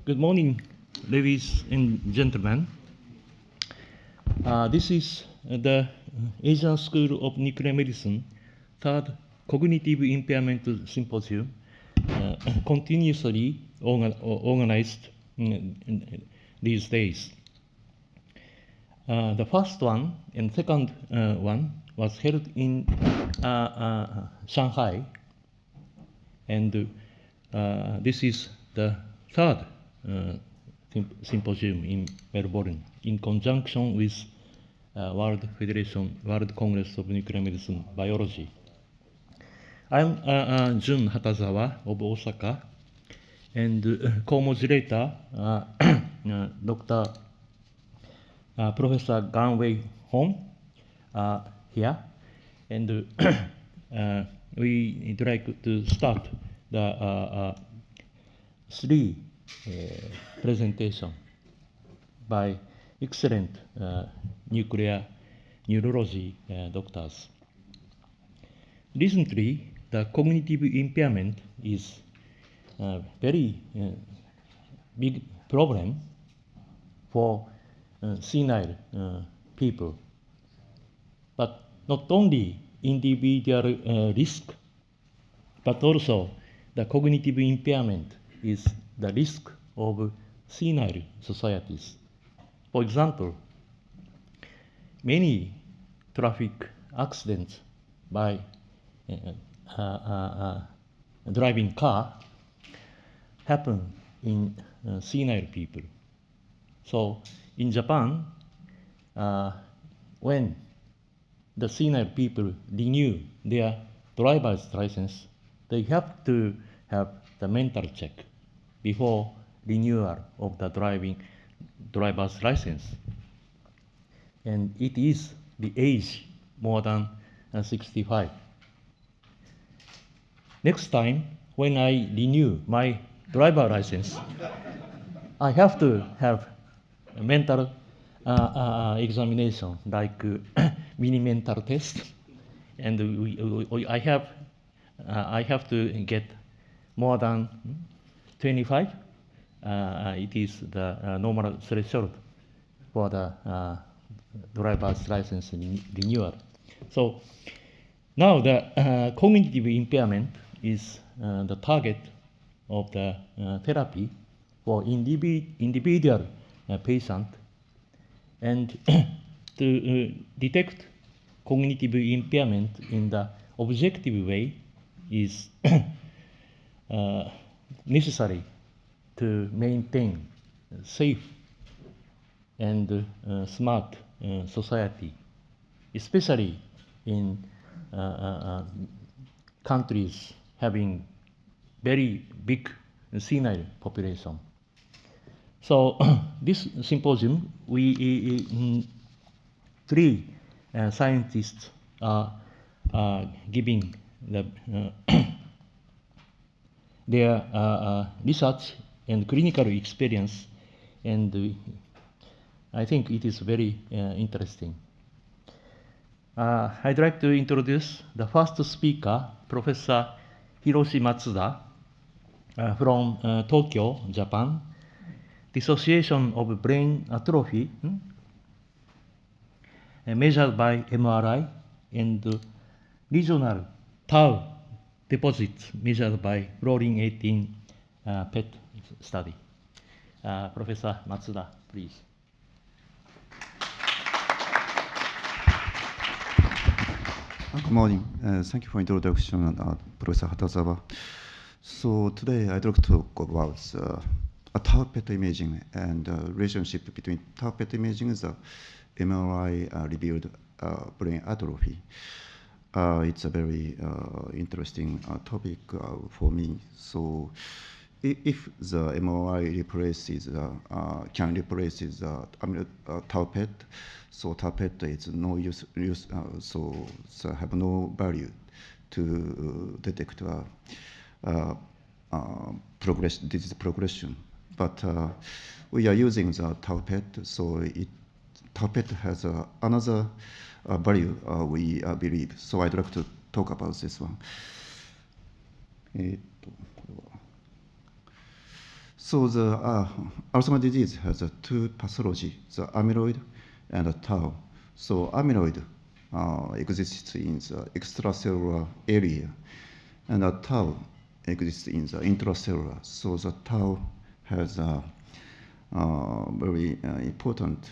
Good morning, ladies and gentlemen. This is the Asian School of Nuclear Medicine third Cognitive Impairment Symposium, continuously organized these days. The first one and second one was held in Shanghai, and this is the third symposium in Melbourne in conjunction with World Congress of Nuclear Medicine Biology. I'm Jun Hatazawa of Osaka, and co-moderator Dr. Professor Ganwei Hong here, and we'd like to start the three presentation by excellent nuclear neurology doctors. Recently, the cognitive impairment is a very big problem for senile people, but not only individual risk, but also the cognitive impairment is the risk of senile societies. For example, many traffic accidents by driving car happen in senile people. So in Japan, when the senile people renew their driver's license, they have to have the mental check before renewal of the driver's license. And it is the age more than 65. Next time, when I renew my driver's license, I have to have a mental examination, like mini mental test, and I have to get more than 25. It is the normal threshold for the driver's license renewal. So now the cognitive impairment is the target of the therapy for individual patient, and to detect cognitive impairment in the objective way is necessary to maintain safe and smart society, especially in countries having very big senile population. So this symposium, three scientists are giving their research and clinical experience, and I think it is very interesting. I'd like to introduce the first speaker, Professor Hiroshi Matsuda from Tokyo, Japan. Dissociation of brain atrophy measured by MRI, and regional tau deposits measured by fluorine 18 PET study. Professor Matsuda, please. Good morning. Thank you for introduction, Professor Hatazawa. So today I'd like to talk about tau PET imaging and relationship between tau PET imaging and the MRI revealed brain atrophy. It's a very interesting topic for me. So if the MRI replaces can replace tau PET, so tau PET is no use so have no value to detect disease progression. But we are using the tau PET, so tau PET has another value, we believe. So I'd like to talk about this one. So the Alzheimer's disease has two pathology, the amyloid and the tau. So amyloid exists in the extracellular area, and the tau exists in the intracellular. So the tau has a very important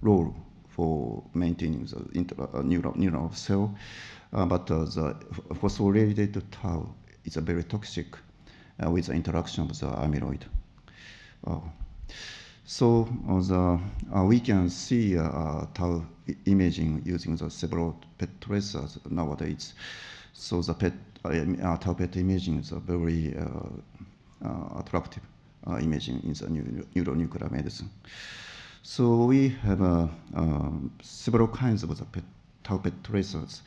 role for maintaining the neural cell, but the phosphorylated tau is very toxic with the interaction of the amyloid. So we can see tau imaging using the several PET tracers nowadays. So the tau PET imaging is a very attractive imaging in the neuronuclear medicine. So we have several kinds of the tau PET tracers.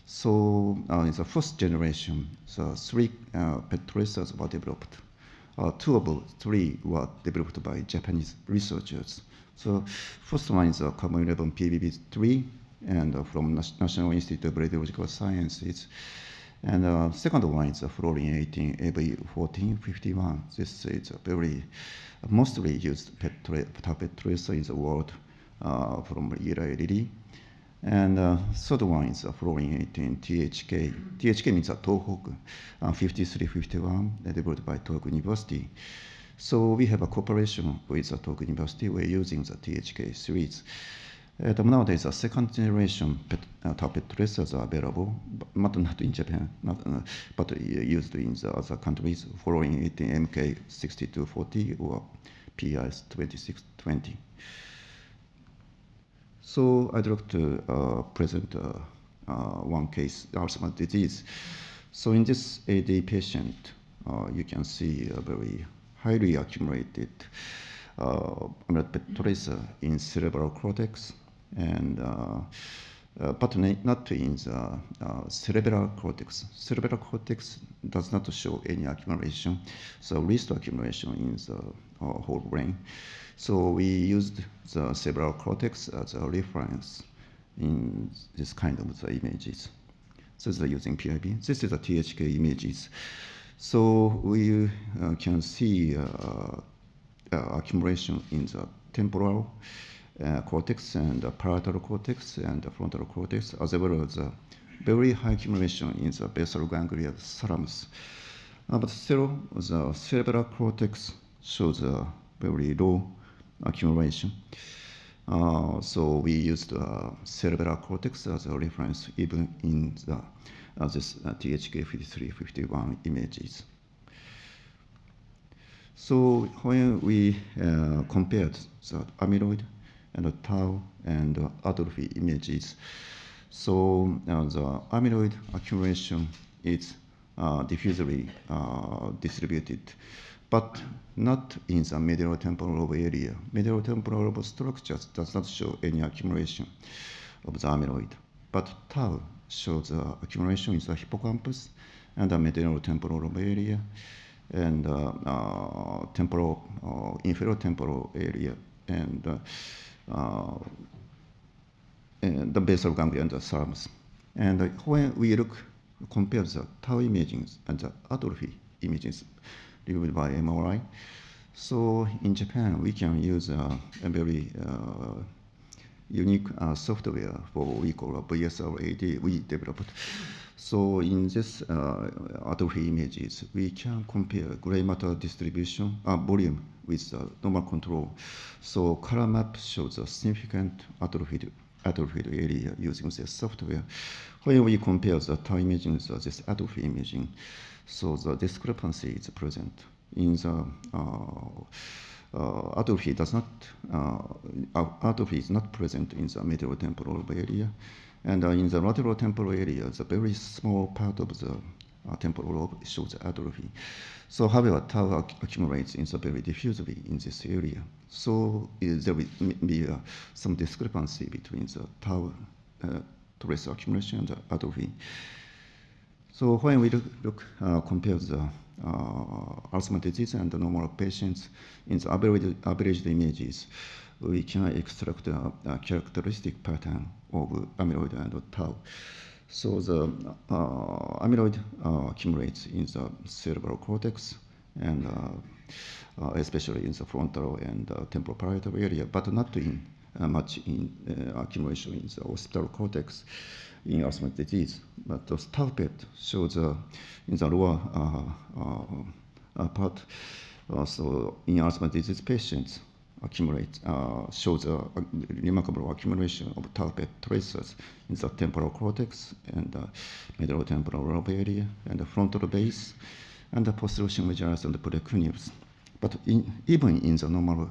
So in the first generation, the three PET tracers were developed. Two of three were developed by Japanese researchers. So first one is carbon 11 PBB3, and from National Institute of Radiological Sciences. And second one is fluorine 18 AB1451. This is a very mostly used tau PET tracer in the world from Eli Lilly. And third one is fluorine 18 THK. THK means Tohoku 5351, developed by Tohoku University. So we have a cooperation with Tohoku University. We're using the THK series. Nowadays, the second generation tau PET tracers are available, but not in Japan, but used in the other countries, fluorine 18 MK6240 or PIS 2620. So I'd like to present one case, Alzheimer's disease. So in this AD patient, you can see a very highly accumulated amyloid PET tracer in cerebral cortex, and but not in the cerebral cortex. Cerebral cortex does not show any accumulation, so least accumulation in the whole brain. So we used the cerebral cortex as a reference in this kind of the images. So this is using PIB. This is the THK images. So we can see accumulation in the temporal cortex and the parietal cortex and the frontal cortex, as well as very high accumulation in the basal ganglia thalamus. But still, the cerebral cortex shows a very low accumulation. So we used cerebral cortex as a reference even in the, this THK 5351 images. So when we compared the amyloid and the tau and atrophy images, so the amyloid accumulation is diffusely distributed, but not in the medial temporal lobe area. Medial temporal lobe structures does not show any accumulation of the amyloid, but tau shows accumulation in the hippocampus and the medial temporal lobe area, and temporal, inferior temporal area, and the basal ganglia and the thalamus. And when we compare the tau images and the atrophy images reviewed by MRI, so in Japan we can use a very unique software for what we call a VSR-AD we developed. So in this atrophy images, we can compare gray matter distribution volume with normal control. So color map shows a significant atrophied area using this software. When we compare the tau imaging with this atrophy imaging, so the discrepancy is present. In the atrophy is not present in the medial temporal lobe area, and in the lateral temporal area, the very small part of the temporal lobe shows atrophy. So however, tau accumulates in the very diffusely in this area. So there will be some discrepancy between the tau trace accumulation and the atrophy. So when we compare the Alzheimer's disease and the normal patients in the averaged images, we can extract a characteristic pattern of amyloid and tau. So the amyloid accumulates in the cerebral cortex, and especially in the frontal and temporal parietal area, but not in much in accumulation in the occipital cortex in Alzheimer's disease. But the tau PET shows in the lower part. So in Alzheimer's disease patients shows a remarkable accumulation of tau PET tracers in the temporal cortex and middle temporal lobe area and the frontal base and the posterior cingularis and the precuneus. But even in the normal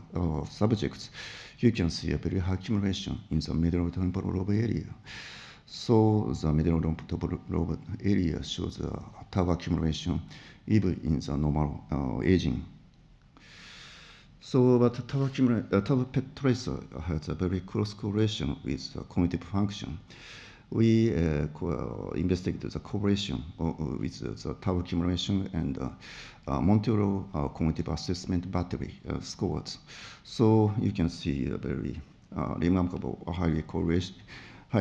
subjects, you can see a very high accumulation in the middle temporal lobe area. So the middle temporal lobe area shows tau accumulation even in the normal aging. So, but tau PET tracer has a very close correlation with cognitive function. We investigated the correlation with the tau accumulation and Monteiro cognitive assessment battery scores. So you can see a very remarkable high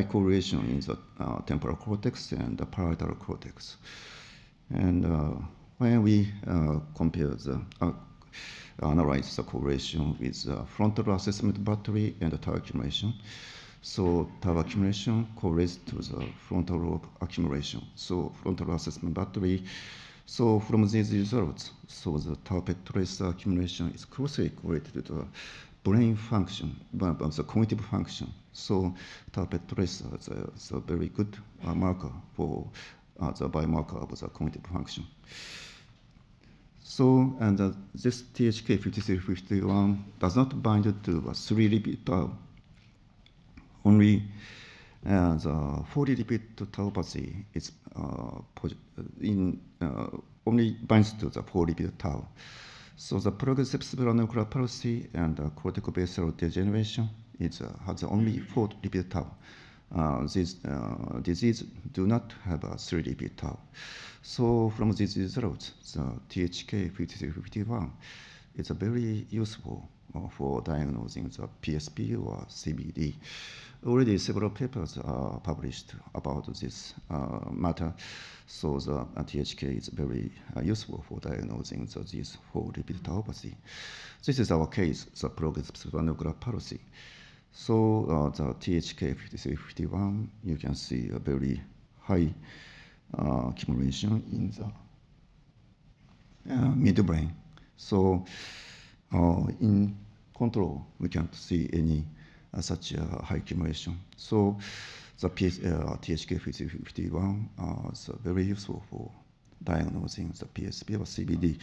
correlation in the temporal cortex and the parietal cortex. And when we analyze the correlation with frontal assessment battery and the tau accumulation. So tau accumulation correlates to the frontal lobe accumulation. So frontal assessment battery. So from these results, so the tau PET tracer accumulation is closely correlated to the brain function, the cognitive function. So tau PET tracer is a very good marker for the biomarker of the cognitive function. So, and this THK5351 does not bind to a 3 repeat tau. Only the 4 repeat tauopathy is only binds to the 4 repeat tau. So the progressive cerebronuclear palsy and corticobasal degeneration has only 4 repeat tau. These diseases do not have a 3 repeat tau. So from these results, the THK5351 is very useful for diagnosing the PSP or CBD. Already several papers are published about this matter, so the THK is very useful for diagnosing these 4 repeat tauopathy. This is our case, the progressive cerebronuclear palsy. So the THK5351, you can see a very high accumulation in the midbrain. So in control, we can't see any such high accumulation. So the THK5351 is very useful for diagnosing the PSP or CBD.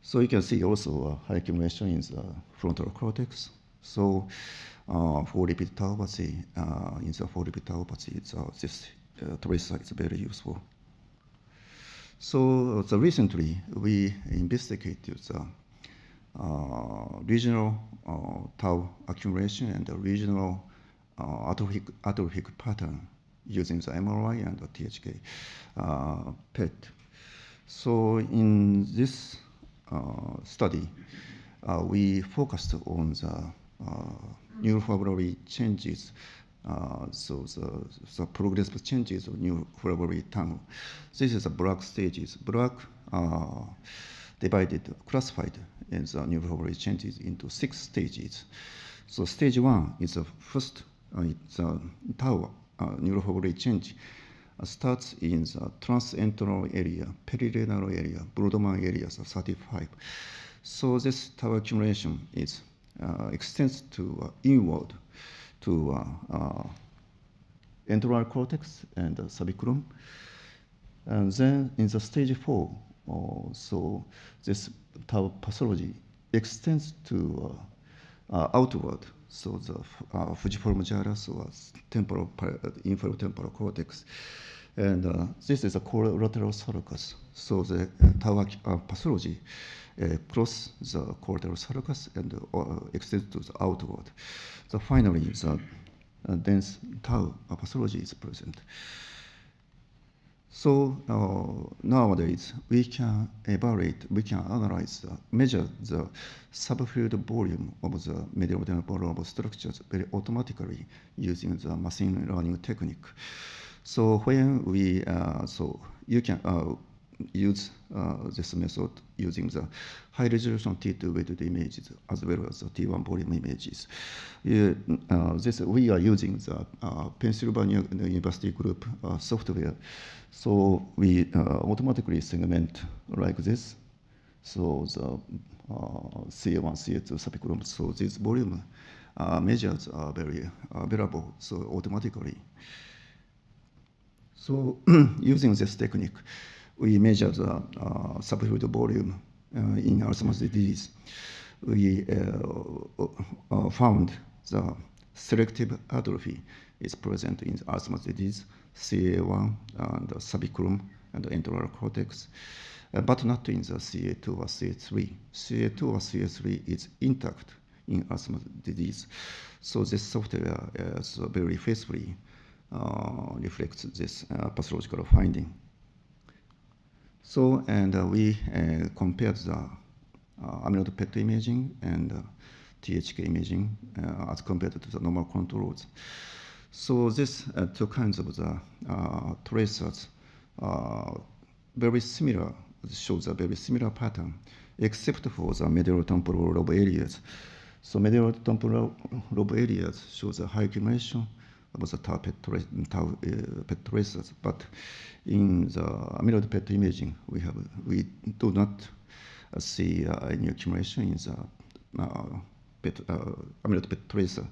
So you can see also a high accumulation in the frontal cortex. So 4 repeat tauopathy, in the 4 repeat tauopathy, this tracer is very useful. So recently we investigated the regional tau accumulation and the regional atrophic pattern using the MRI and the THK PET. So in this study, we focused on the neurofibrillary changes, so the progressive changes of neurofibrillary tangle. This is the Bragg stages. Bragg classified in the neurofibrillary changes into 6 stages. So stage 1 is the first, the tau neurofibrillary change starts in the transantennal area, perirenal area, Brodmann areas of 35. So this tau accumulation extends to inward to enteral cortex and subiculum. And then in the stage 4, so this tau pathology extends to outward. So the fujiform gyrus or inferior temporal cortex. And this is a collateral sulcus. So the tau pathology cross the collateral sulcus and extends to the outward. So finally, the dense tau pathology is present. So nowadays, we can evaluate, we can analyze, measure the subfield volume of the medial temporal lobe structures very automatically using the machine learning technique. So when we, so you can, use this method using the high resolution T2 weighted images as well as the T1 volume images. We are using the Pennsylvania University Group software. So we automatically segment like this. So the CA1, CA2 subgroups. So these volume measures are very available, so automatically. So using this technique, we measure the subfield volume in Alzheimer's disease. We found the selective atrophy is present in Alzheimer's disease, CA1 and the subicrum and the enteral cortex, but not in the CA2 or CA3. CA2 or CA3 is intact in Alzheimer's disease. So this software is very faithfully reflects this pathological finding. So, and we compared the amyloid PET imaging and THK imaging as compared to the normal controls. So this two kinds of the tracers very similar, shows a very similar pattern, except for the medial temporal lobe areas. So medial temporal lobe areas shows a high accumulation of the tau PET tracers, but in the amyloid PET imaging, we do not see any accumulation in the amyloid PET tracer,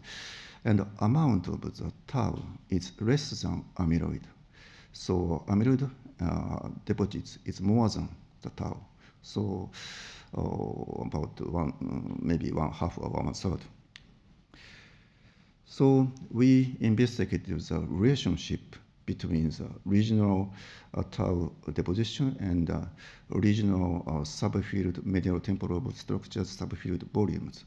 and the amount of the tau is less than amyloid. So amyloid deposits is more than the tau. So about maybe one half or 1/3. So we investigated the relationship between the regional tau deposition and regional subfield medial temporal structures subfield volumes.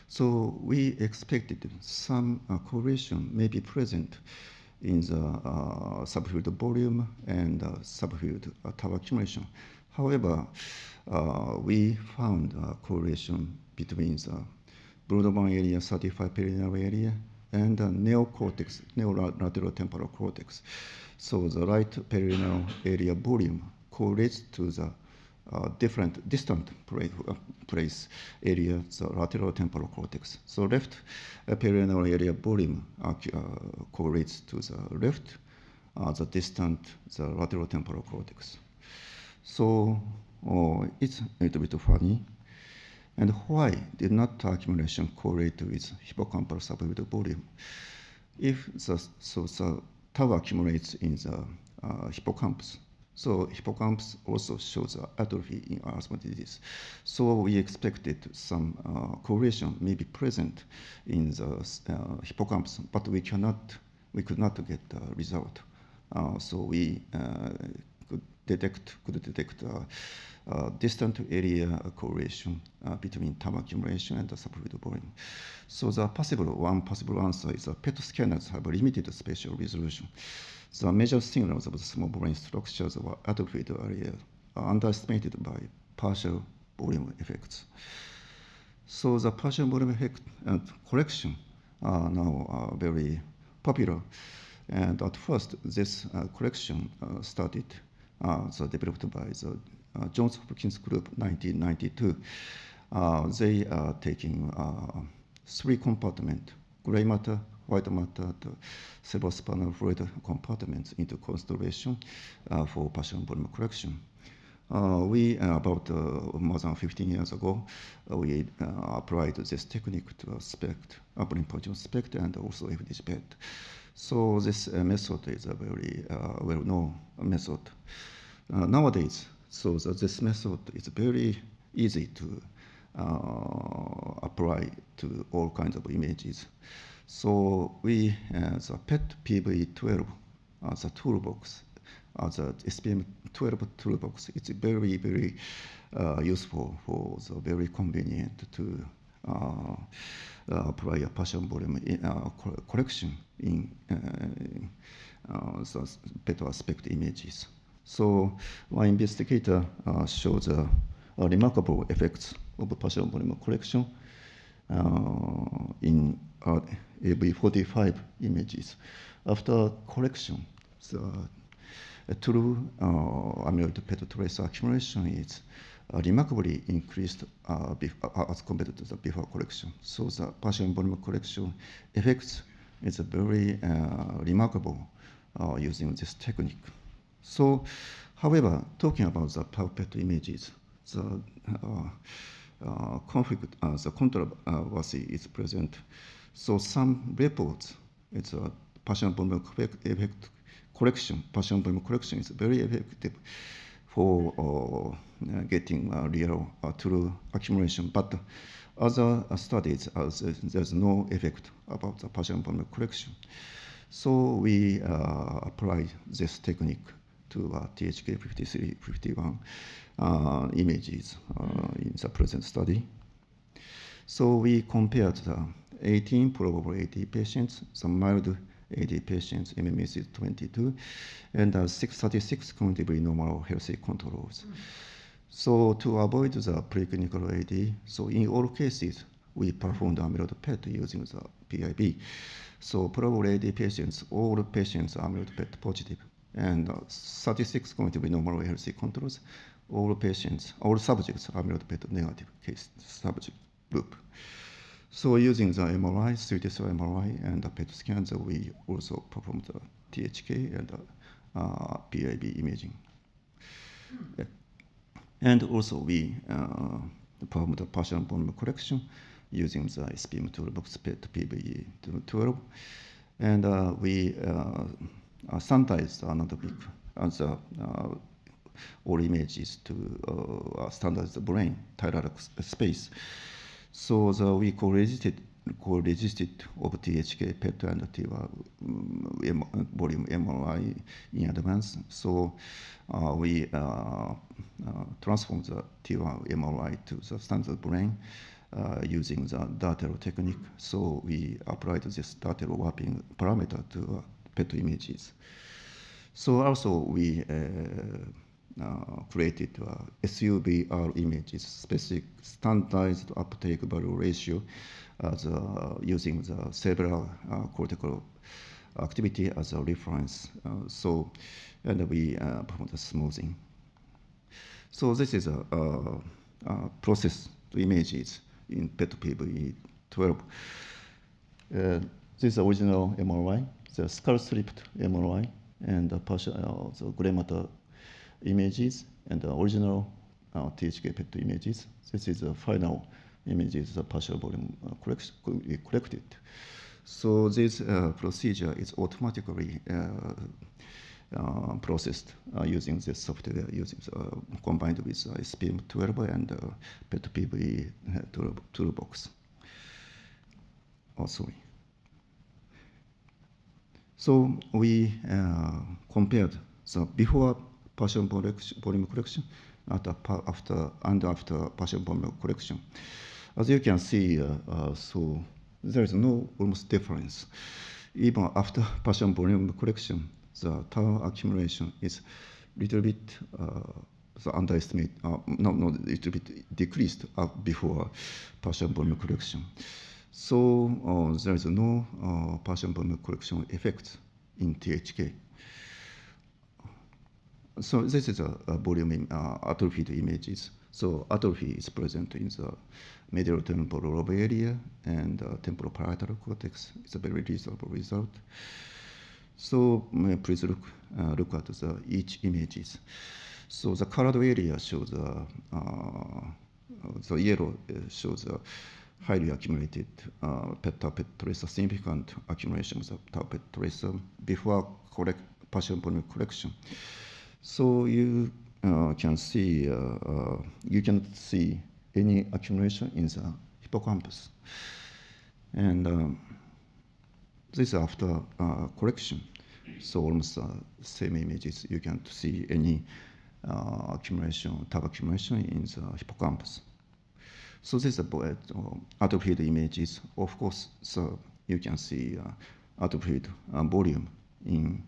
So we expected some correlation may be present in the subfield volume and subfield tau accumulation. However, we found a correlation between the Broadband area, 35 perineal area, and the neocortex, neolateral temporal cortex. So the right perineal area volume correlates to the distant place area, the lateral temporal cortex. So left perineal area volume correlates to the left, the distant, the lateral temporal cortex. So it's a little bit funny. And why did not accumulation correlate with hippocampal subfield volume? If the tau accumulates in the hippocampus, so hippocampus also shows atrophy in Alzheimer's disease. So we expected some correlation may be present in the hippocampus, but we could not get the result. So we could detect distant area correlation between tau accumulation and the subfield volume. So one possible answer is that PET scanners have a limited spatial resolution. The major signals of the small brain structures of atrophied area are underestimated by partial volume effects. So the partial volume effect and correction are now very popular. And at first, this correction started developed by the Johns Hopkins Group 1992. They are taking 3 compartments, gray matter, white matter, cerebrospinal fluid compartments into consideration for partial volume correction. We, about more than 15 years ago, we applied this technique to SPECT, brain position SPECT, and also FDG PET. So this method is a very well-known method. Nowadays, so this method is very easy to apply to all kinds of images. So we, the PET PV12, the toolbox, the SPM12 toolbox, it's very, very useful for the very convenient to apply a partial volume correction in the PET aspect images. So one investigator shows remarkable effects of partial volume correction in AV45 images. After correction, the true amyloid PET tracer accumulation is remarkably increased as compared to the before collection. So the partial volume collection effects is very remarkable using this technique. So, however, talking about the tau PET images, the conflict, the controversy is present. So some reports, it's a partial volume effect correction. Partial volume correction is very effective for getting real true accumulation. But other studies, there's no effect about the partial volume correction. So we apply this technique to THK 53, 51 images in the present study. So we compared the 18 probable AD patients, some mild AD patients, MMS is 22, and 636 cognitively normal healthy controls. So to avoid the preclinical AD, so in all cases, we performed amyloid PET using the PIB. So probable AD patients, all patients are amyloid PET positive, and 36 cognitively normal healthy controls, all patients, all subjects are amyloid PET negative case subject group. So using the MRI, 3D cell MRI, and the PET scans, we also performed the THK and PIB imaging. Yeah. And also we performed the partial volume correction using the SPM toolbox PET PBE12, and we standardized another big answer all images to standardize the brain thyroid space. So we co-registered of THK PET and T1 volume MRI in advance. So we transformed the T1 MRI to the standard brain using the Dartel technique. So we applied this Dartel warping parameter to PET images. So also we created SUVR images, specific standardized uptake value ratio using the cerebral cortical activity as a reference. And we performed the smoothing. So this is a process to images in PET PBE12. This is the original MRI, the skull stripped MRI, and the partial the gray matter images, and the original THK PET images. This is the final images, the partial volume corrected. So this procedure is automatically processed using this software, combined with SPM12 and PET PBE toolbox. Oh, sorry. So we compared the before partial volume correction after partial volume correction. As you can see, so there is no almost difference. Even after partial volume correction, the tau accumulation is little bit underestimate, little bit decreased before partial volume correction. So there is no partial volume correction effect in THK. So this is a volume atrophied images. So atrophy is present in the medial temporal lobe area and temporal parietal cortex. It's a very reasonable result. So please look at the each images. So the colored area shows the yellow shows highly accumulated tau PET tracer, significant accumulation of tau PET tracer before partial volume correction. So you can see you cannot see any accumulation in the hippocampus, and this is after correction. So almost same images. You can't see any accumulation, tau accumulation in the hippocampus. So this is atrophied images. Of course, so you can see atrophied volume in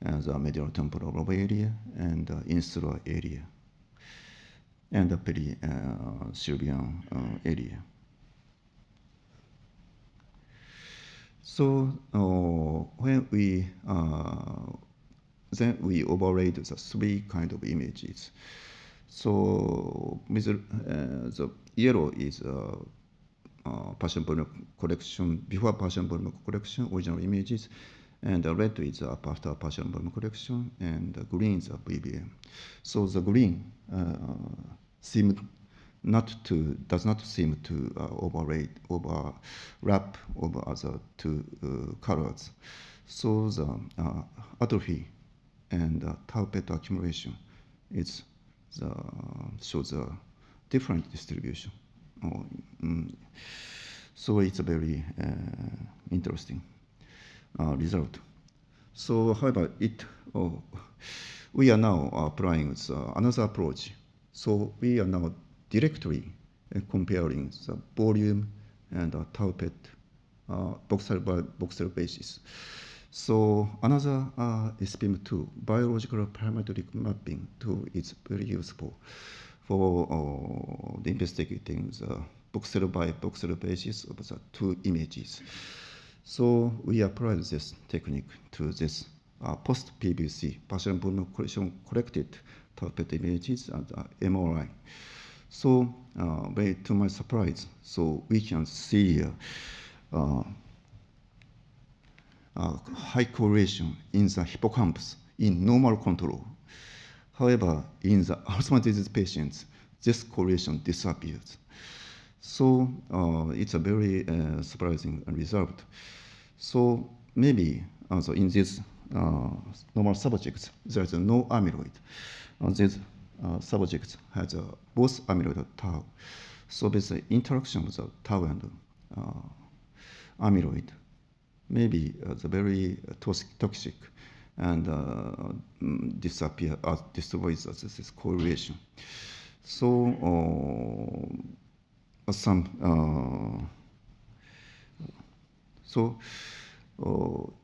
the medial temporal lobe area and insular area and the peri-sylvian area. So when we then we overlaid the three kind of images. So with the yellow is partial volume correction, before partial volume correction, original images, and the red is after partial volume correction, and the green is VBM. So the green does not seem to overlap over other two colors. So the atrophy and tau PET accumulation shows a different distribution. So it's a very interesting result. So, however, we are now applying another approach. So we are now directly comparing the volume and tau PET voxel by voxel basis. So another SPM tool, biological parametric mapping tool, is very useful for investigating the voxel by voxel basis of the two images. So we applied this technique to this post-PVC, partial volume correction corrected tau PET images and MRI. So, very to my surprise, so we can see high correlation in the hippocampus in normal control. However, in the Alzheimer's disease patients, this correlation disappears. So it's a very surprising result. So maybe also in these normal subjects, there is no amyloid. These subjects has both amyloid and tau. So with the interaction of the tau and amyloid, maybe the very toxic and destroys this correlation. So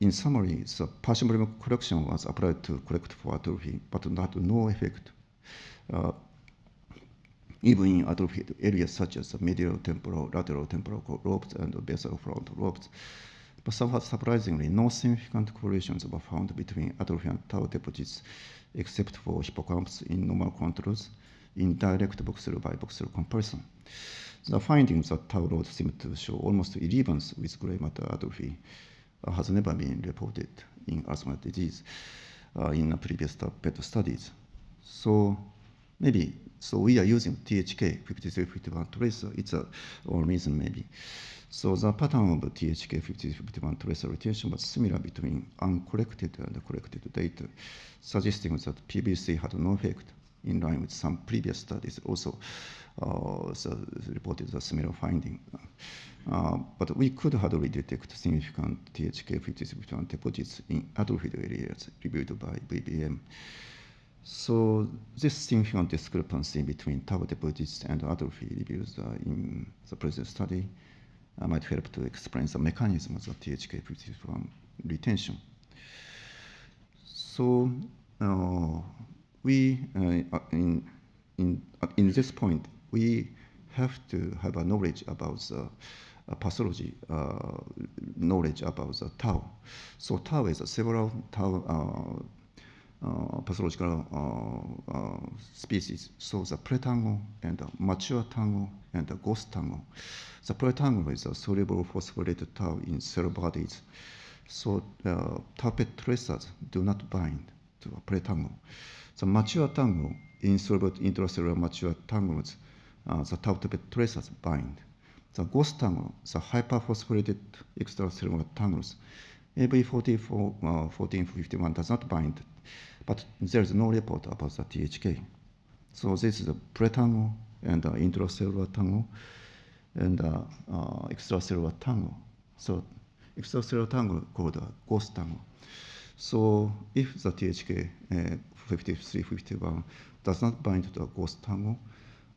in summary, the partial volume correction was applied to correct for atrophy, but had no effect even in atrophied areas such as the medial temporal, lateral temporal lobes, and basal frontal lobes. But somewhat surprisingly, no significant correlations were found between atrophy and tau deposits, except for hippocampus in normal controls in direct voxel by voxel comparison. The findings that tau load seem to show almost irrelevance with gray matter atrophy has never been reported in Alzheimer's disease in previous PET studies. So maybe, so we are using THK 5351 tracer. It's a reason maybe. So the pattern of THK 5351 tracer retention was similar between uncorrected and corrected data, suggesting that PVC had no effect in line with some previous studies also reported a similar finding. But we could hardly detect significant THK 5351 deposits in atrophied areas reviewed by VBM. So this significant discrepancy between tau deposits and atrophy reviews in the present study might help to explain the mechanism of the THK 51 retention. So we in this point we have to have a knowledge about the pathology, knowledge about the tau. So tau is several tau pathological species. So the pre-tangle and the mature tangle and the ghost tangle. The pre-tangle is a soluble phosphorylated tau in cell bodies. So tau PET tracers do not bind to a pre-tangle. The mature tangle, insoluble intracellular mature tangles, the tau PET tracers bind. The ghost tangle, the hyperphosphorylated extracellular tangles, AB1451 does not bind, but there is no report about the THK. So this is the pre-tangle and the intracellular tangle and extracellular tangle. So extracellular tangle called ghost tangle. So if the THK 5351 does not bind to the ghost tangle,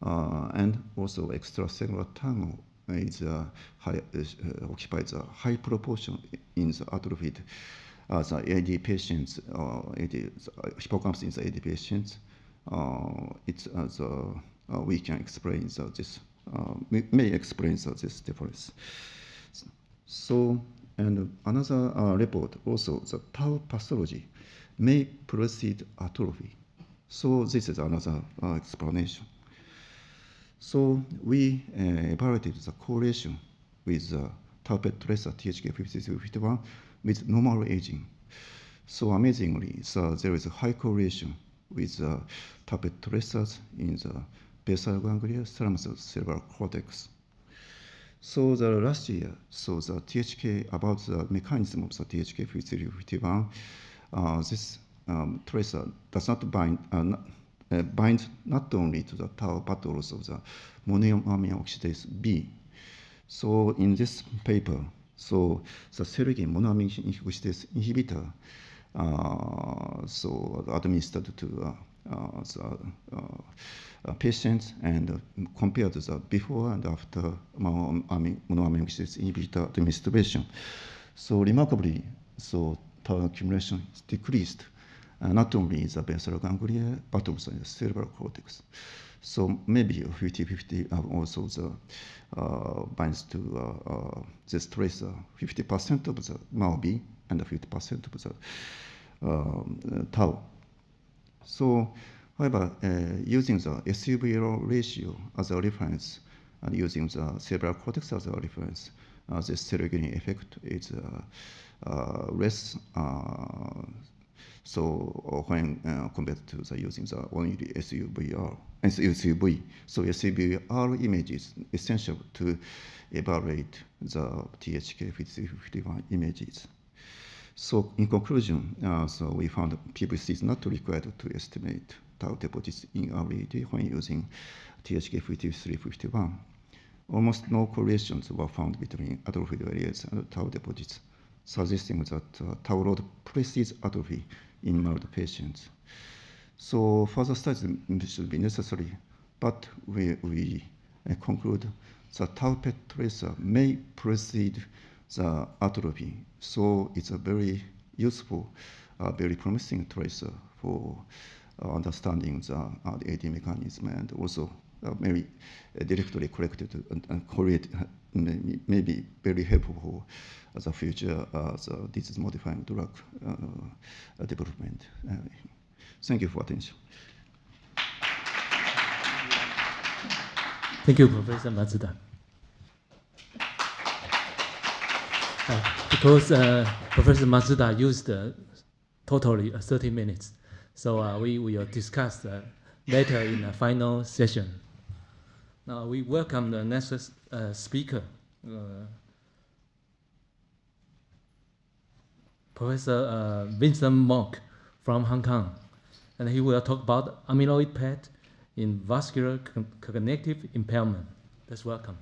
and also extracellular tangle is occupies a high proportion in the atrophied the AD patients, hippocampus in the AD patients, we can explain this, may explain this difference. So, and another report also, the tau pathology may precede atrophy. So this is another explanation. So we evaluated the correlation with tau PET tracer THK5251 with normal aging. So amazingly, there is a high correlation with tau PET tracers in the basal ganglia, thalamus cerebral cortex. So the last year, so the THK, about the mechanism of the THK5351, this tracer does not bind not only to the tau but also the monoamine oxidase B. So in this paper, so the serogin monoamine oxidase inhibitor, so administered to patients and compared to the before and after monoamine oxidase inhibitor administration. So remarkably, so tau accumulation is decreased, not only in the basal ganglia, but also in the cerebral cortex. So maybe 50-50 also the binds to this tracer, 50% of the MAO-B and 50% of the tau. So, however, using the SUVL ratio as a reference and using the cerebral cortex as a reference, the serogin effect is less. So when compared to the using the only SUV. So SUVR image is essential to evaluate the THK51 images. So in conclusion, so we found PVC is not required to estimate tau deposits in RAD when using THK5351. Almost no correlations were found between atrophy areas and tau deposits, suggesting that tau load precedes atrophy in mild patients. So further studies should be necessary, but we conclude that tau PET tracer may precede the atrophy. So it's a very useful, very promising tracer for understanding the AD mechanism, and also maybe directly corrected and correlate, may be very helpful for the future the disease-modifying drug development. Thank you for attention. Thank you, Professor Matsuda. Because Professor Matsuda used totally 30 minutes, so we will discuss later in the final session. Now we welcome the next speaker, Professor Vincent Monk from Hong Kong, and he will talk about amyloid PET in vascular cognitive impairment. Let's welcome.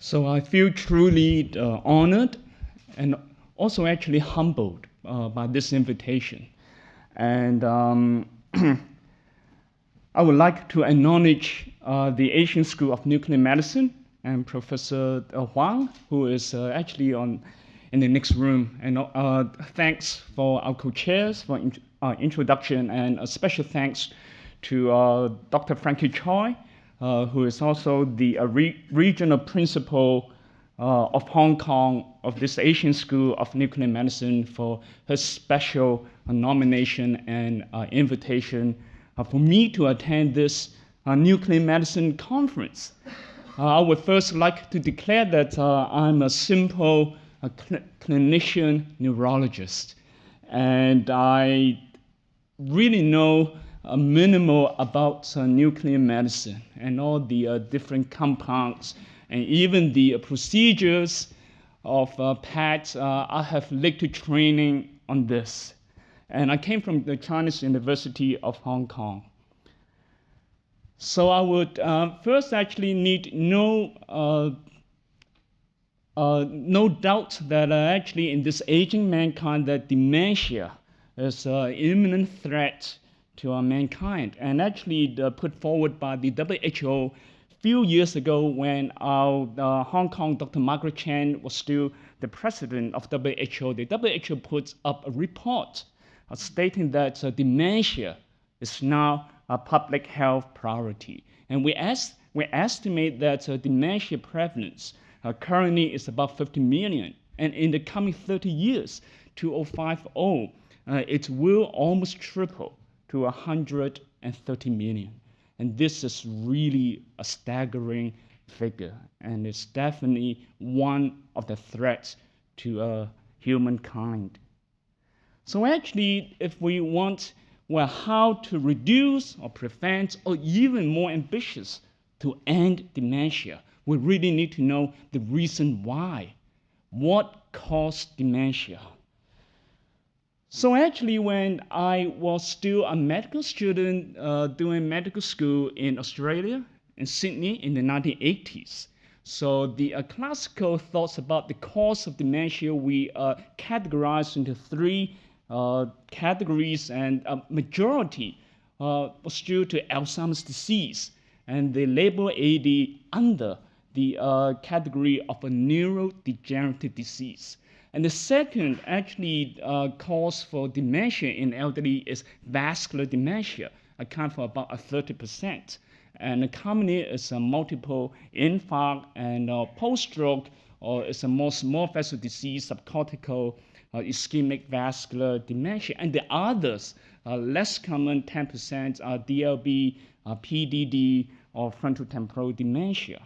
So I feel truly honored and also actually humbled by this invitation. And I would like to acknowledge the Asian School of Nuclear Medicine and Professor Huang, who is actually in the next room. And thanks for our co-chairs for introduction, and a special thanks to Dr. Frankie Choi, who is also the regional principal of Hong Kong of this Asian School of Nuclear Medicine, for her special nomination and invitation for me to attend this nuclear medicine conference. I would first like to declare that I'm a simple clinician neurologist, and I really know minimal about nuclear medicine and all the different compounds and even the procedures of PET. I have little training on this. And I came from the Chinese University of Hong Kong. So I would first actually need no doubt that actually in this aging mankind that dementia is an imminent threat to mankind, and actually put forward by the WHO a few years ago when our Hong Kong Dr. Margaret Chan was still the president of WHO. The WHO puts up a report stating that dementia is now a public health priority. And we asked we estimate that dementia prevalence currently is about 50 million. And in the coming 30 years, 2050, it will almost triple to 130 million. And this is really a staggering figure, and it's definitely one of the threats to humankind. So actually, if we want how to reduce or prevent, or even more ambitious, to end dementia, we really need to know the reason why. What caused dementia? So actually, when I was still a medical student doing medical school in Australia, in Sydney in the 1980s, so the classical thoughts about the cause of dementia, we categorized into three categories, and a majority was due to Alzheimer's disease, and they label AD under the category of a neurodegenerative disease. And the second actually cause for dementia in elderly is vascular dementia, account for about 30%. And commonly it's a multiple infarct and post-stroke, or it's a more small vessel disease, subcortical ischemic vascular dementia. And the others, less common, 10%, are DLB, PDD, or frontotemporal dementia.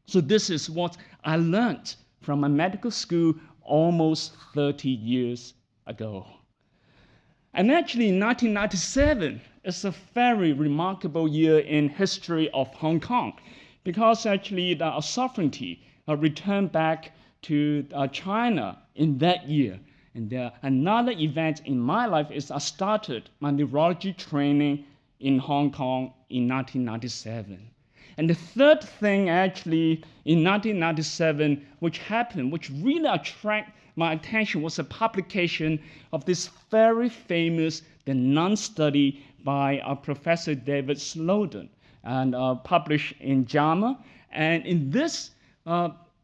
So this is what I learned from a medical school almost 30 years ago. And actually, 1997 is a very remarkable year in history of Hong Kong, because actually our sovereignty returned back to China in that year. And another event in my life is I started my neurology training in Hong Kong in 1997. And the third thing actually in 1997 which happened, which really attracted my attention, was a publication of this very famous The Nun study by Professor David Snowden, and published in JAMA. And in this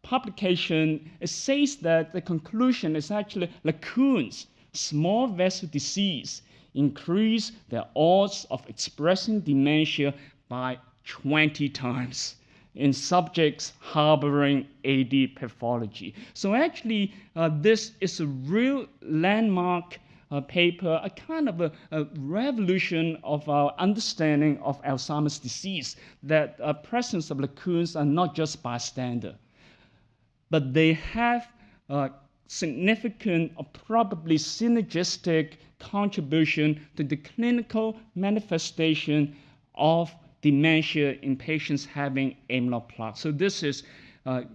publication, it says that the conclusion is actually lacunes, small vessel disease, increase the odds of expressing dementia by 20 times in subjects harboring AD pathology. So actually, this is a real landmark paper, a kind of a revolution of our understanding of Alzheimer's disease, that presence of lacunes are not just bystander, but they have significant or probably synergistic contribution to the clinical manifestation of dementia in patients having amyloid plaque. So this is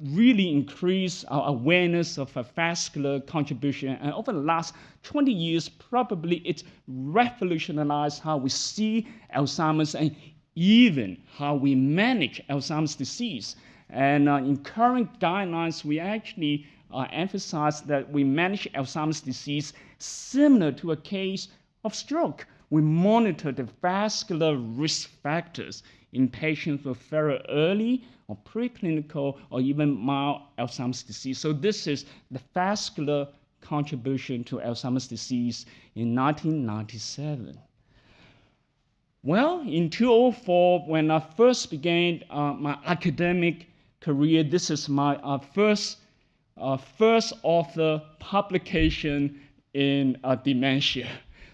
really increased our awareness of a vascular contribution. And over the last 20 years, probably it's revolutionized how we see Alzheimer's and even how we manage Alzheimer's disease. And in current guidelines, we actually emphasize that we manage Alzheimer's disease similar to a case of stroke. We monitor the vascular risk factors in patients with very early or preclinical or even mild Alzheimer's disease. So this is the vascular contribution to Alzheimer's disease in 1997. Well, in 2004, when I first began my academic career, this is my first author publication in dementia.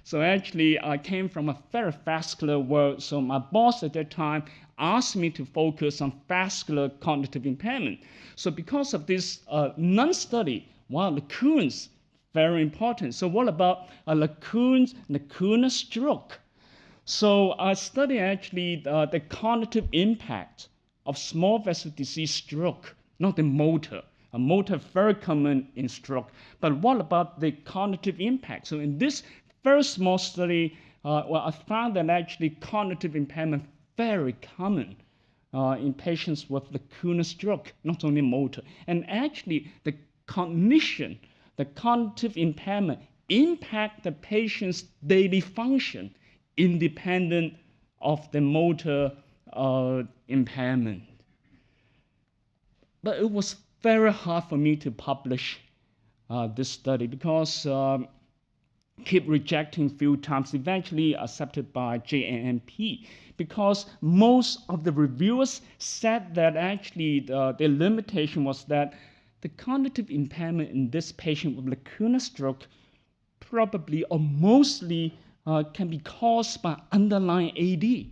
So actually, I came from a very vascular world. So my boss at that time asked me to focus on vascular cognitive impairment. So because of this non-study, lacunes, very important. So what about lacunar stroke? So I studied actually the cognitive impact of small vessel disease stroke, not the motor. A motor very common in stroke. But what about the cognitive impact? So in this very small study, I found that actually cognitive impairment very common in patients with lacunar stroke, not only motor. And actually, the cognition, the cognitive impairment impact the patient's daily function independent of the motor impairment. But it was very hard for me to publish this study because keep rejecting few times, eventually accepted by JNMP, because most of the reviewers said that actually the limitation was that the cognitive impairment in this patient with lacunar stroke probably or mostly can be caused by underlying AD,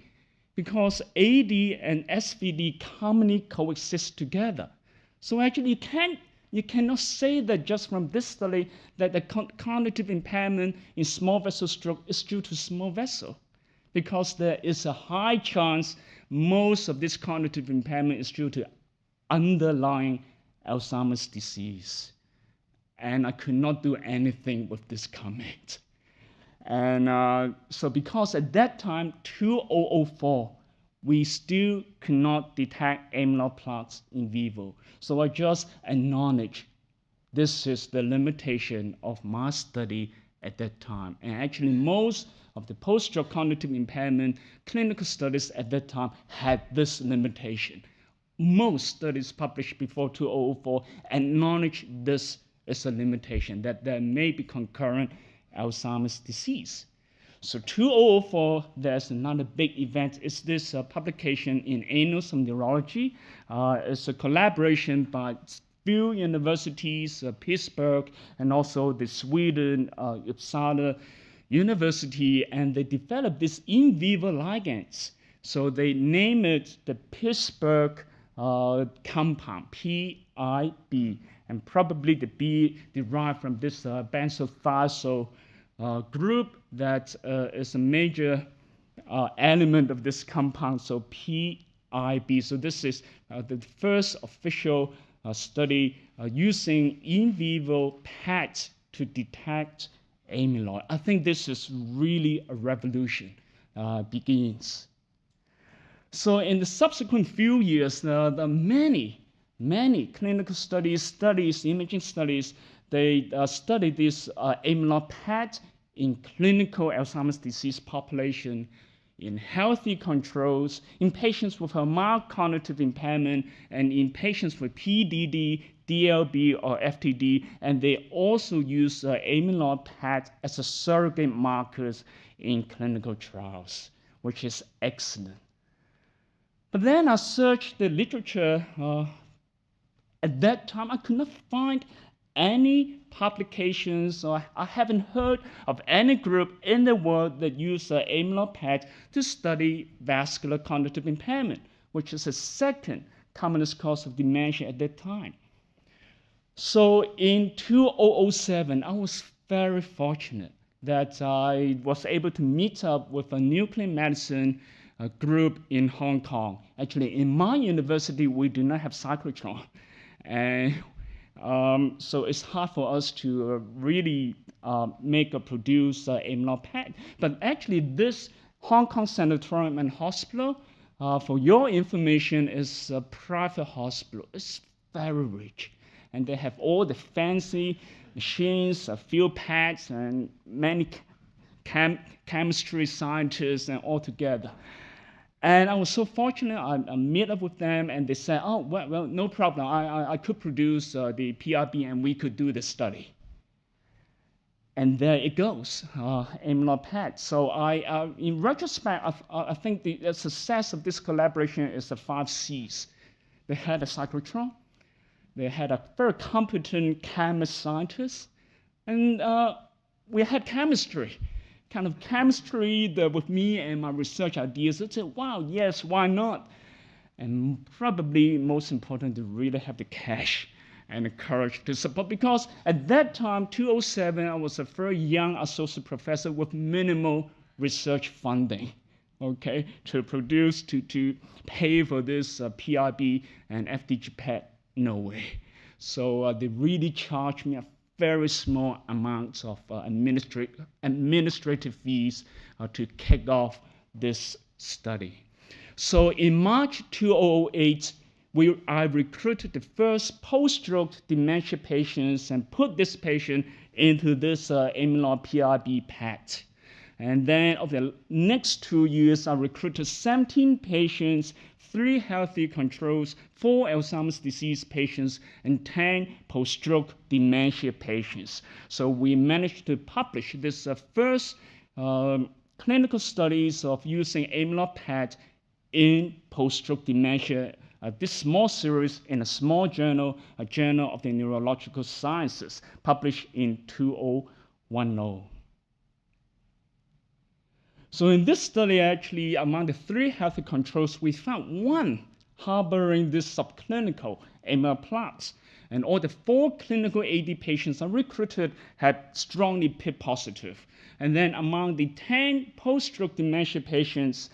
because AD and SVD commonly coexist together. So actually you cannot say that just from this study that the cognitive impairment in small vessel stroke is due to small vessel, because there is a high chance most of this cognitive impairment is due to underlying Alzheimer's disease. And I could not do anything with this comment. And so because at that time, 2004, we still could not detect amyloid plaques in vivo. So I just acknowledge this is the limitation of my study at that time. And actually most of the post-stroke cognitive impairment clinical studies at that time had this limitation. Most studies published before 2004 acknowledge this is a limitation, that there may be concurrent Alzheimer's disease. So 2004, there's another big event. It's this publication in Annals of Neurology. It's a collaboration by few universities, Pittsburgh, and also the Sweden, Uppsala University, and they developed this in vivo ligands. So they name it the Pittsburgh compound, PIB, and probably the B derived from this benzothiosyl group that is a major element of this compound, so PIB. So this is the first official study using in vivo PET to detect amyloid. I think this is really a revolution begins. So in the subsequent few years, there are many clinical studies, imaging studies. They studied this amyloid PET in clinical Alzheimer's disease population, in healthy controls, in patients with a mild cognitive impairment, and in patients with PDD, DLB, or FTD. And they also use amyloid PET as a surrogate markers in clinical trials, which is excellent. But then I searched the literature. At that time, I could not find any publications, or I haven't heard of any group in the world that use amyloid PET to study vascular cognitive impairment, which is the second commonest cause of dementia at that time. So in 2007, I was very fortunate that I was able to meet up with a nuclear medicine group in Hong Kong. Actually, in my university, we do not have cyclotron. And so it's hard for us to really make or produce amyloid PET. But actually, this Hong Kong Sanatorium and Hospital, for your information, is a private hospital. It's very rich. And they have all the fancy machines, field pads, and many chemistry scientists and all together. And I was so fortunate, I met up with them, and they said, oh, well, no problem. I could produce the PRB, and we could do the study. And there it goes, amyloid PET. So in retrospect, I think the success of this collaboration is the 5 Cs. They had a cyclotron. They had a very competent chemist scientist. And we had chemistry. Kind of chemistry with me and my research ideas. I said, wow, yes, why not? And probably most important, to really have the cash and the courage to support. Because at that time, 2007, I was a very young associate professor with minimal research funding, okay, to produce, to pay for this PRB and FDG PET, no way. So they really charged me a very small amounts of administrative fees to kick off this study. So in March 2008, I recruited the first post-stroke dementia patients and put this patient into this amyloid PRB PET. And then of the next 2 years, I recruited 17 patients, 3 healthy controls, 4 Alzheimer's disease patients, and 10 post-stroke dementia patients. So we managed to publish this first clinical studies of using amyloid PET in post-stroke dementia. This small series in a small journal, a Journal of the Neurological Sciences, published in 2010. So in this study, actually, among the 3 healthy controls, we found 1 harboring this subclinical amyloid plaques. And all the 4 clinical AD patients are recruited had strongly PIP positive. And then among the 10 post-stroke dementia patients,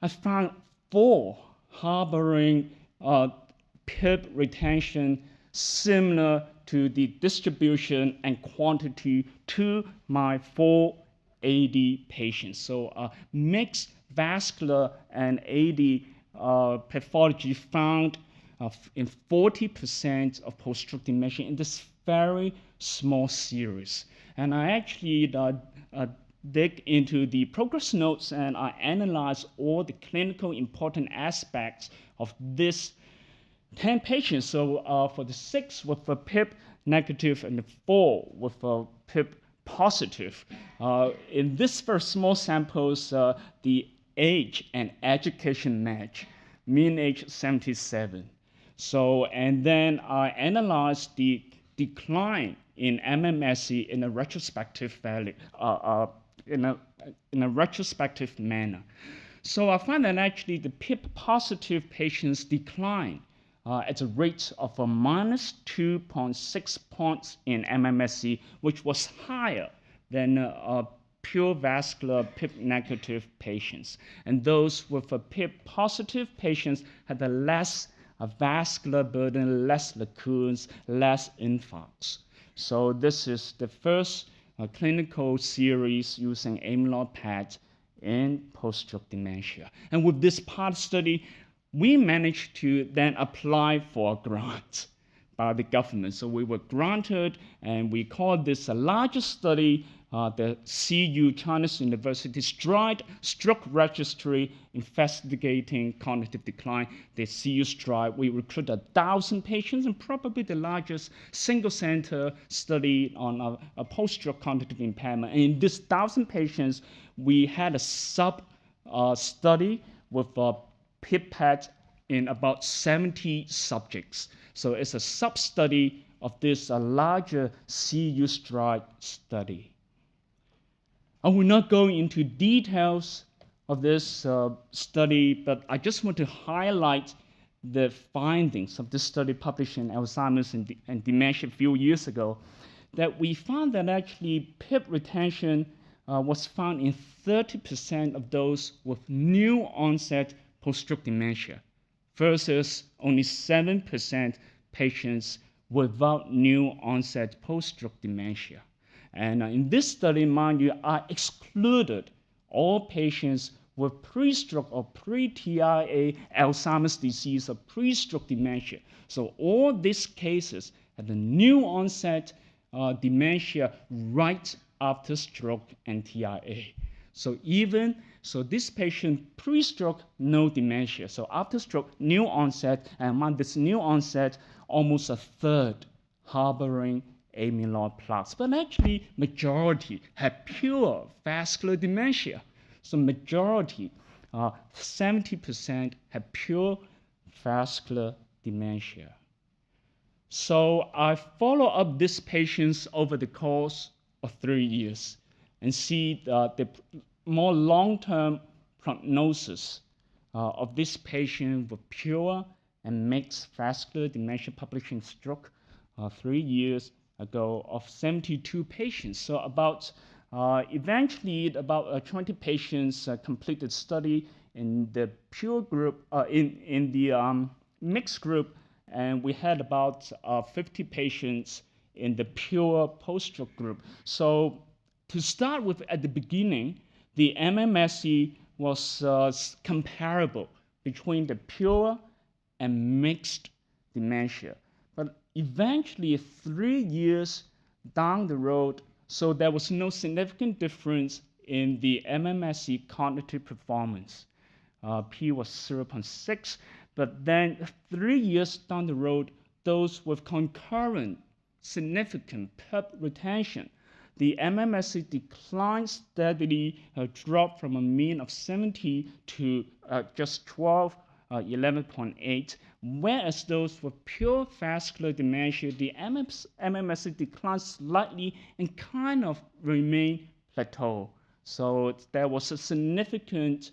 I found 4 harboring PIP retention similar to the distribution and quantity to my 4 AD patients. So mixed vascular and AD pathology found in 40% of post-stroke dementia in this very small series. And I actually dig into the progress notes and I analyze all the clinical important aspects of this 10 patients. So for the 6 with a PIP negative and the 4 with a PIP positive. In this very small samples, the age and education match, mean age 77. So, and then I analyzed the decline in MMSE in a retrospective value, in a retrospective manner. So I find that actually the PIP positive patients decline at a rate of a minus 2.6 points in MMSE, which was higher than pure vascular PIP negative patients. And those with a PIP positive patients had a less vascular burden, less lacunes, less infarcts. So this is the first clinical series using amyloid PET in post-stroke dementia. And with this pilot study, we managed to then apply for a grant by the government. So we were granted, and we called this a larger study, the CU, Chinese University Stroke Registry investigating cognitive decline, the CU STRIDE. We recruited 1,000 patients and probably the largest single-center study on a post-stroke cognitive impairment. And in this 1,000 patients, we had a sub-study with PIP-PET in about 70 subjects. So it's a sub-study of this larger CU STRIDE study. I will not go into details of this study, but I just want to highlight the findings of this study published in Alzheimer's and Dementia a few years ago, that we found that actually PIP retention was found in 30% of those with new onset post-stroke dementia versus only 7% patients without new onset post-stroke dementia. And in this study, mind you, I excluded all patients with pre-stroke or pre-TIA Alzheimer's disease or pre-stroke dementia. So all these cases had a new onset dementia right after stroke and TIA. So this patient pre-stroke, no dementia. So after stroke, new onset, and among this new onset, almost a third harboring amyloid plaques. But actually, majority had pure vascular dementia. So majority, 70% had pure vascular dementia. So I follow up these patients over the course of 3 years and see the more long-term prognosis of this patient with pure and mixed vascular dementia published in Stroke 3 years ago of 72 patients. So about eventually about 20 patients completed study in the pure group, in the mixed group, and we had about 50 patients in the pure post-stroke group. So to start with, at the beginning, the MMSE was comparable between the pure and mixed dementia. But eventually, 3 years down the road, so there was no significant difference in the MMSE cognitive performance. P was 0.6, but then 3 years down the road, those with concurrent significant PEP retention, the MMSE decline steadily dropped from a mean of 70 to just 12, 11.8, whereas those with pure vascular dementia, the MMSE declined slightly and kind of remained plateau. So there was a significant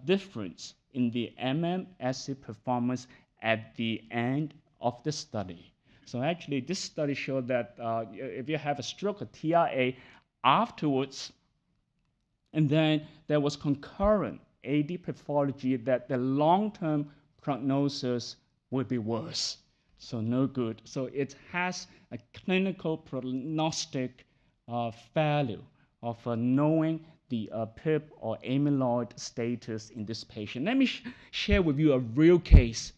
difference in the MMSE performance at the end of the study. So actually, this study showed that if you have a stroke or TIA afterwards, and then there was concurrent AD pathology, that the long-term prognosis would be worse. So no good. So it has a clinical prognostic value of knowing the PIP or amyloid status in this patient. Let me share with you a real case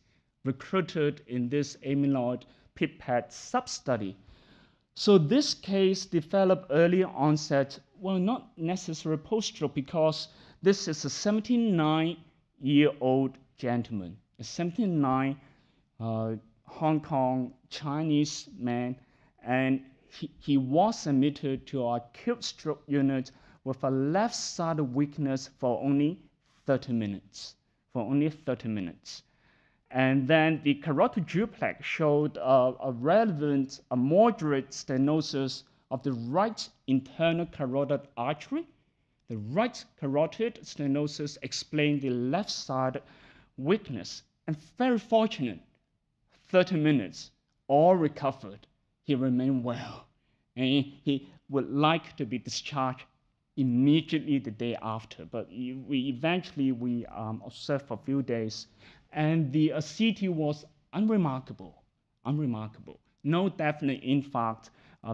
recruited in this amyloid PIP-PAT sub-study. So this case developed early onset, well, not necessarily post-stroke, because this is a 79-year-old gentleman, a 79 Hong Kong Chinese man, and he was admitted to our acute stroke unit with a left-sided weakness for only 30 minutes. And then the carotid duplex showed a relevant, a moderate stenosis of the right internal carotid artery. The right carotid stenosis explained the left side weakness. And very fortunate, 30 minutes, all recovered. He remained well. And he would like to be discharged immediately the day after. But we eventually observed for a few days. And the CT was unremarkable. No definite infarct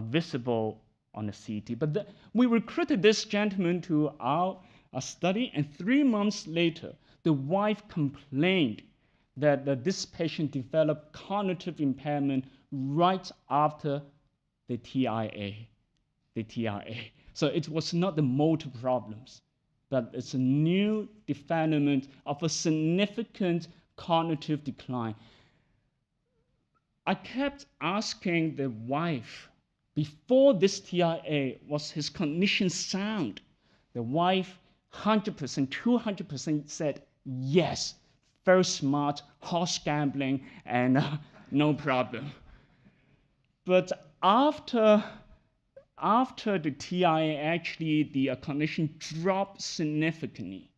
visible on the CT. But we recruited this gentleman to our study, and 3 months later, the wife complained that this patient developed cognitive impairment right after the TIA. So it was not the motor problems, but it's a new development of a significant cognitive decline. I kept asking the wife, before this TIA, was his cognition sound? The wife 100%, 200% said yes, very smart, horse gambling, and no problem. But after the TIA, actually the cognition dropped significantly.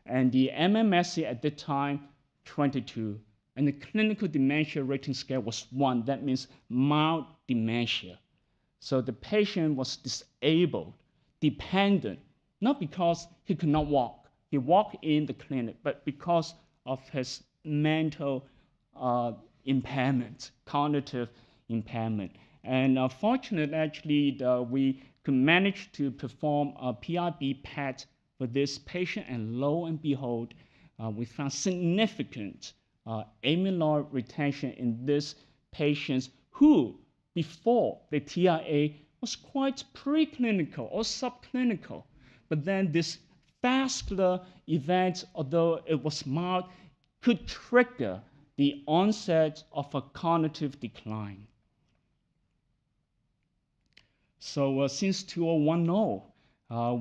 And the MMSE at the time, 22. And the clinical dementia rating scale was 1. That means mild dementia. So the patient was disabled, dependent, not because he could not walk. He walked in the clinic, but because of his mental impairment, cognitive impairment. And fortunately, actually, we could manage to perform a PRB PET for this patient, and lo and behold, we found significant amyloid retention in this patient who, before the TIA, was quite preclinical or subclinical. But then this vascular event, although it was mild, could trigger the onset of a cognitive decline. So since 2010,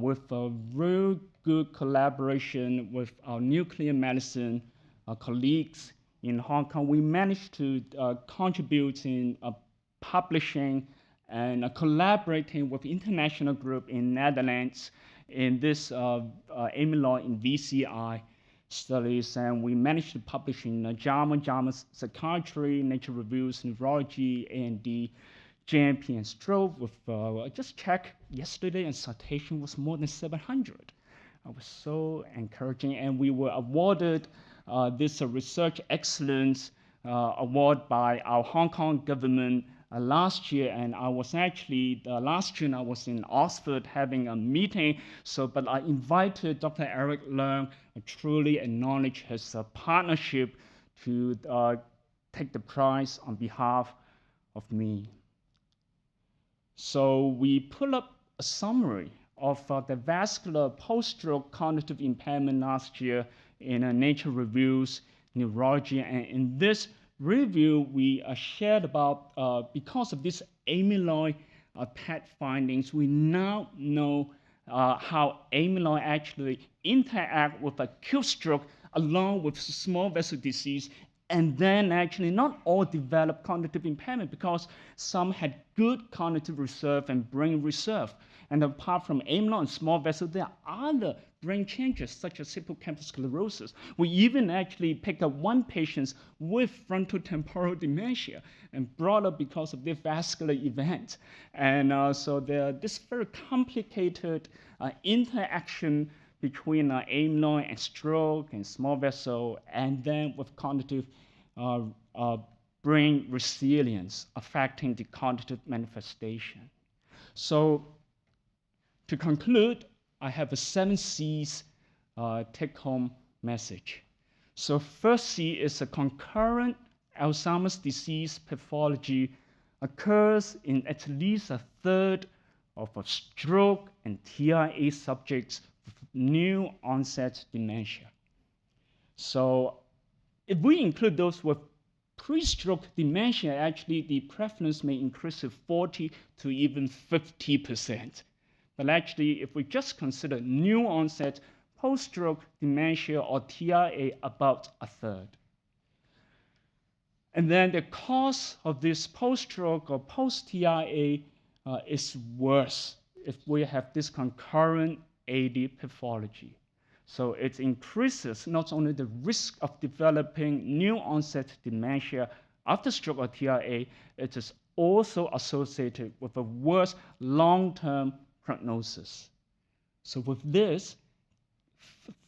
with a real good collaboration with our nuclear medicine colleagues in Hong Kong, we managed to contribute in publishing and collaborating with international group in Netherlands in this amyloid in VCI studies, and we managed to publish in JAMA Psychiatry, Nature Reviews, Neurology, A&D, JMP, and Stroke. With I just checked yesterday, and citation was more than 700. It was so encouraging, and we were awarded this Research Excellence Award by our Hong Kong government last year. And I was actually, last June, I was in Oxford having a meeting, but I invited Dr. Eric Leung, and truly acknowledge his partnership to take the prize on behalf of me. So we put up a summary of the vascular post-stroke cognitive impairment last year in Nature Reviews Neurology. And in this review, we shared about, because of this amyloid PET findings, we now know how amyloid actually interact with acute stroke along with small vessel disease, and then actually not all develop cognitive impairment because some had good cognitive reserve and brain reserve. And apart from amyloid and small vessel, there are other brain changes such as hippocampal sclerosis. We even actually picked up one patient with frontotemporal dementia and brought up because of this vascular event. And so this very complicated interaction between amyloid and stroke and small vessel, and then with cognitive brain resilience affecting the cognitive manifestation. So to conclude, I have a 7 C's take-home message. So first C is a concurrent Alzheimer's disease pathology occurs in at least a third of a stroke and TIA subjects with new onset dementia. So if we include those with pre-stroke dementia, actually the prevalence may increase to 40 to even 50%. But actually, if we just consider new onset post-stroke dementia or TIA, about a third. And then the cause of this post-stroke or post-TIA is worse if we have this concurrent AD pathology. So it increases not only the risk of developing new onset dementia after stroke or TIA, it is also associated with a worse long-term prognosis. So with this,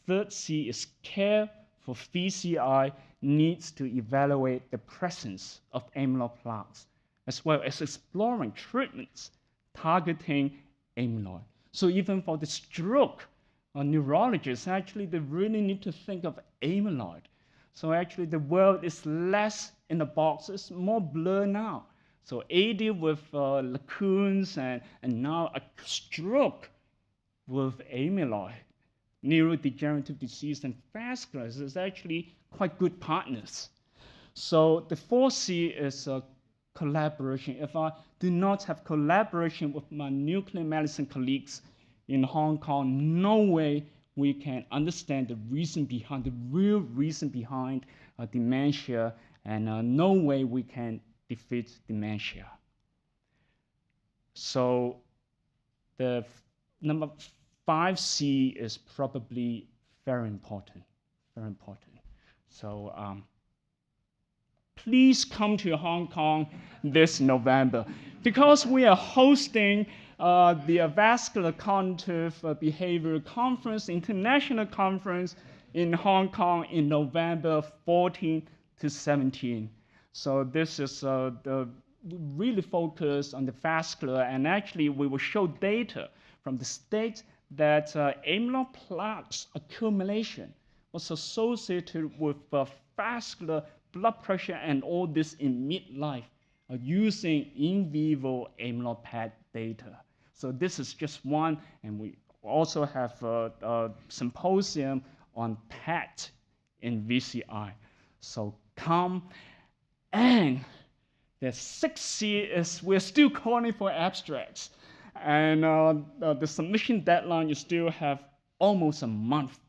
third C is care for VCI needs to evaluate the presence of amyloid plaques, as well as exploring treatments targeting amyloid. So even for the stroke, neurologists actually they really need to think of amyloid. So actually the world is less in the box, it's more blurred now. So AD with lacunes and now a stroke with amyloid, neurodegenerative disease and vascular is actually quite good partners. So the 4C is collaboration. If I do not have collaboration with my nuclear medicine colleagues in Hong Kong, no way we can understand the reason behind, the real reason behind dementia, and no way we can defeat dementia. So the number 5C is probably very important, very important. So please come to Hong Kong this November because we are hosting the Vascular Cognitive Behavioral Conference, International Conference in Hong Kong in November 14 to 17. So this is really focused on the vascular, and actually we will show data from the state that amyloid plaques accumulation was associated with vascular blood pressure and all this in midlife using in vivo amyloid PET data. So this is just one, and we also have a symposium on PET in VCI. So come, and the 6C is we're still calling for abstracts. And the submission deadline, you still have almost a month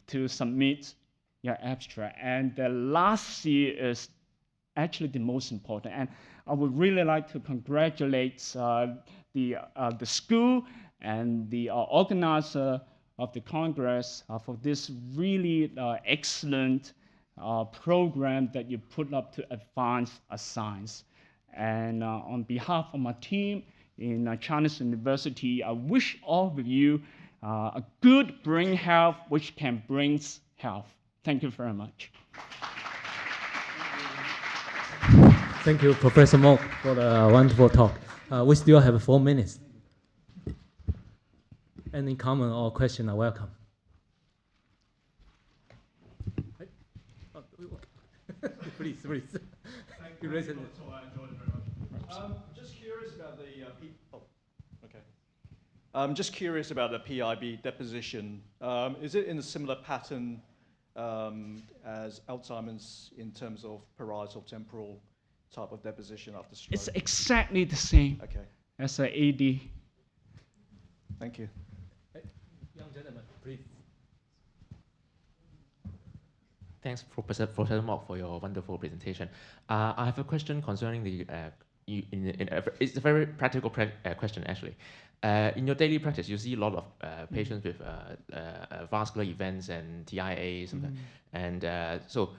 to submit your abstract. And the last C is actually the most important. And I would really like to congratulate the school and the organizer of the Congress for this really excellent program that you put up to advance science. And on behalf of my team in Chinese University, I wish all of you a good brain health which can bring health. Thank you very much. Thank you, Professor Mok, for the wonderful talk. We still have 4 minutes. Any comment or question are welcome. Please. Thank you. So I enjoyed it very much. Just curious about the people. Oh, okay. I'm just curious about the PIB deposition. Is it in a similar pattern as Alzheimer's in terms of parietal temporal type of deposition after stroke? It's exactly the same Okay, as an AD. thank you. Young gentleman, please. Thanks, Professor Mok, for your wonderful presentation. I have a question concerning the, it's a very practical question, actually. In your daily practice, you see a lot of patients with vascular events and TIA, something. And so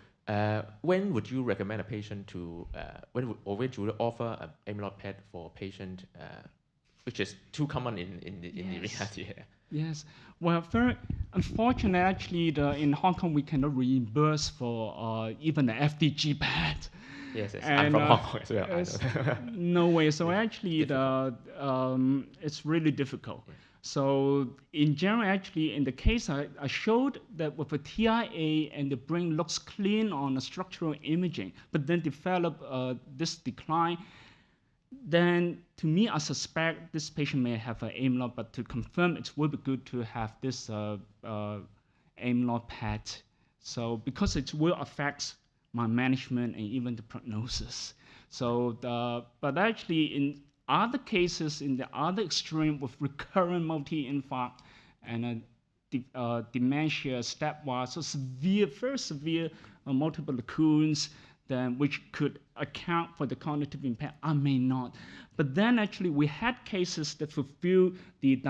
when would you recommend a patient to, when would you offer an amyloid PET for a patient, which is too common in the reality here? Yes. Well, very unfortunately, actually, in Hong Kong, we cannot reimburse for even the FDG PET. Yes, yes. And, I'm from Hong Kong as well. I know. No way. So actually, it's really difficult. Yeah. So in general, actually, in the case I showed that with a TIA and the brain looks clean on a structural imaging, but then develop this decline, then to me, I suspect this patient may have an amyloid, but to confirm, it would be good to have this amyloid PET. So because it will affect my management and even the prognosis. So, but actually in other cases, in the other extreme with recurrent multi-infarct and dementia stepwise, so severe, very severe multiple lacunes, then which could account for the cognitive impairment, I may not. But then actually we had cases that fulfill the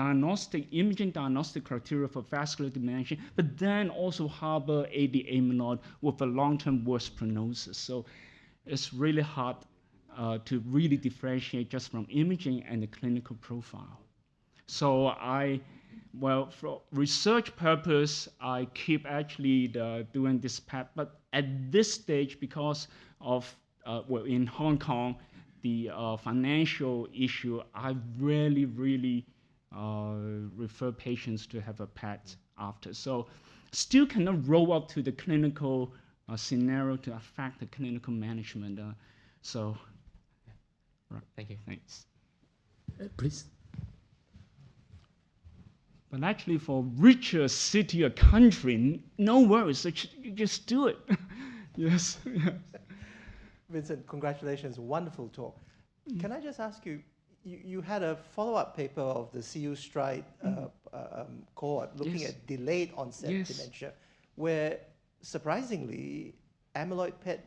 imaging diagnostic criteria for vascular dementia, but then also harbor AD amyloid with a long-term worse prognosis. So it's really hard to really differentiate just from imaging and the clinical profile. So well, for research purpose, I keep actually doing this PET, but at this stage, because of, well, in Hong Kong, the financial issue, I really refer patients to have a PET after. So still cannot roll up to the clinical scenario to affect the clinical management. So, right. Thank you. Thanks. Please. But actually, for richer city or country, no worries. You just do it. Yes. Vincent, congratulations. Wonderful talk. Can I just ask you, you had a follow-up paper of the CU Stride cohort looking Yes. at delayed onset Yes. dementia, where surprisingly, amyloid PET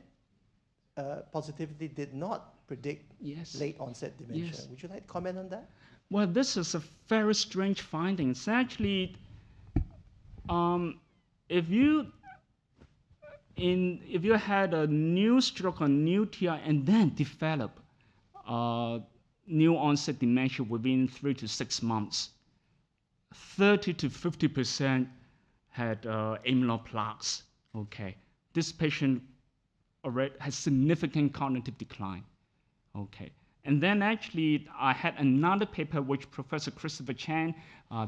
positivity did not predict Yes. late onset dementia. Yes. Would you like to comment on that? Well, this is a very strange finding. It's actually, if you had a new stroke or new TI and then develop new onset dementia within 3 to 6 months, 30 to 50% had amyloid plaques. Okay, this patient already has significant cognitive decline. Okay. And then actually, I had another paper which Professor Christopher Chan,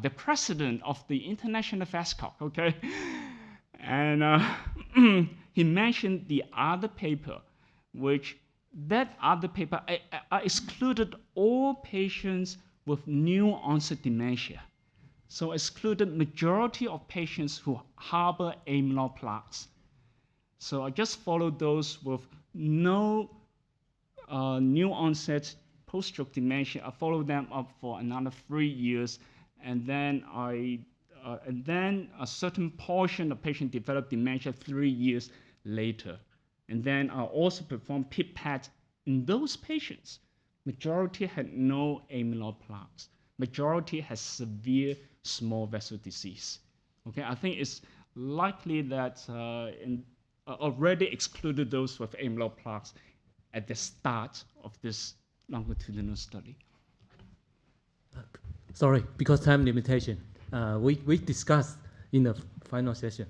the president of the International FASTCOG, okay? And he mentioned the other paper, which that other paper, I excluded all patients with new onset dementia. So excluded majority of patients who harbor amyloid plaques. So I just followed those with no new onset post-stroke dementia. I followed them up for another 3 years, and then a certain portion of patients developed dementia 3 years later. And then I also performed PET in those patients. Majority had no amyloid plaques. Majority has severe small vessel disease. Okay, I think it's likely that already excluded those with amyloid plaques at the start of this longitudinal study. Sorry, because time limitation. We discussed in the final session.